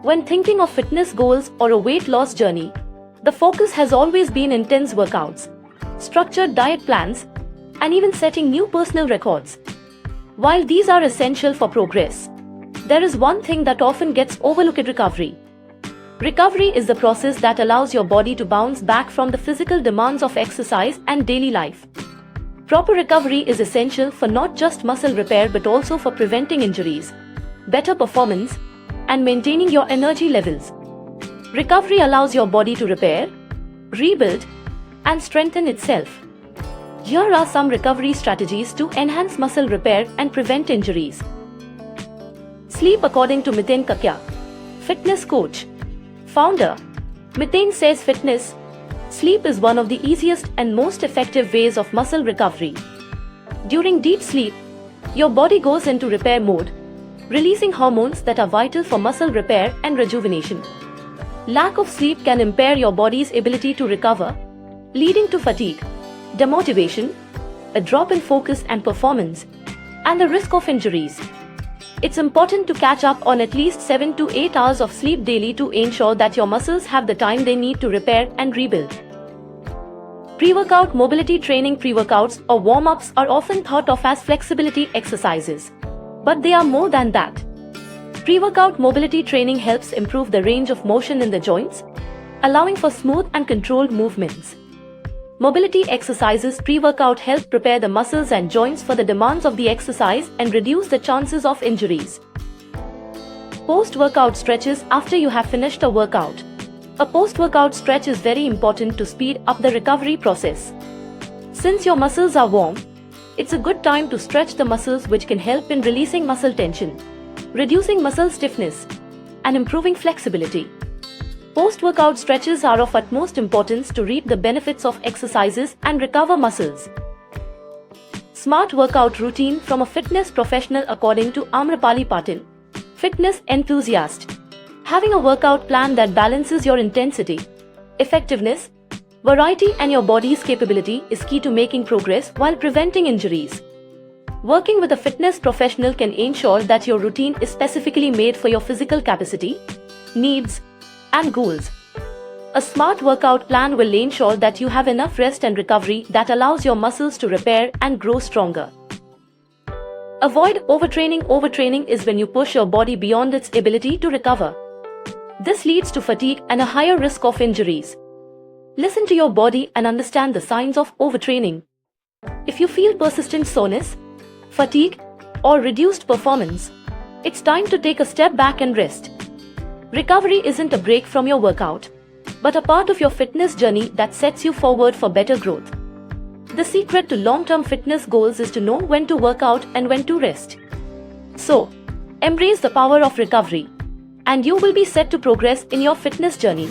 When thinking of fitness goals or a weight loss journey, the focus has always been intense workouts, structured diet plans, and even setting new personal records. While these are essential for progress, there is one thing that often gets overlooked: recovery. Recovery is the process that allows your body to bounce back from the physical demands of exercise and daily life. Proper recovery is essential for not just muscle repair but also for preventing injuries, better performance, and maintaining your energy levels. Recovery allows your body to repair, rebuild, and strengthen itself. Here are some recovery strategies to enhance muscle repair and prevent injuries. Sleep. According to Miten Kakya, fitness coach, founder, Miten says sleep is one of the easiest and most effective ways of muscle recovery. During deep sleep, your body goes into repair mode, releasing hormones that are vital for muscle repair and rejuvenation. Lack of sleep can impair your body's ability to recover, leading to fatigue, demotivation, a drop in focus and performance, and the risk of injuries. It's important to catch up on at least 7 to 8 hours of sleep daily to ensure that your muscles have the time they need to repair and rebuild. Pre-workout mobility training. Pre-workouts or warm-ups are often thought of as flexibility exercises, but they are more than that. Pre-workout mobility training helps improve the range of motion in the joints, allowing for smooth and controlled movements. Mobility exercises pre-workout help prepare the muscles and joints for the demands of the exercise and reduce the chances of injuries. Post-workout stretches. After you have finished a workout, a post-workout stretch is very important to speed up the recovery process. Since your muscles are warm, it's a good time to stretch the muscles, which can help in releasing muscle tension, reducing muscle stiffness, and improving flexibility. Post-workout stretches are of utmost importance to reap the benefits of exercises and recover muscles. Smart workout routine from a fitness professional. According to Amrapali Patil, fitness enthusiast, having a workout plan that balances your intensity, effectiveness, variety, and your body's capability is key to making progress while preventing injuries. Working with a fitness professional can ensure that your routine is specifically made for your physical capacity, needs, and goals. A smart workout plan will ensure that you have enough rest and recovery that allows your muscles to repair and grow stronger. Avoid overtraining. Overtraining is when you push your body beyond its ability to recover. This leads to fatigue and a higher risk of injuries. Listen to your body and understand the signs of overtraining. If you feel persistent soreness, fatigue, or reduced performance, it's time to take a step back and rest. Recovery isn't a break from your workout, but a part of your fitness journey that sets you forward for better growth. The secret to long-term fitness goals is to know when to work out and when to rest. So, embrace the power of recovery, and you will be set to progress in your fitness journey.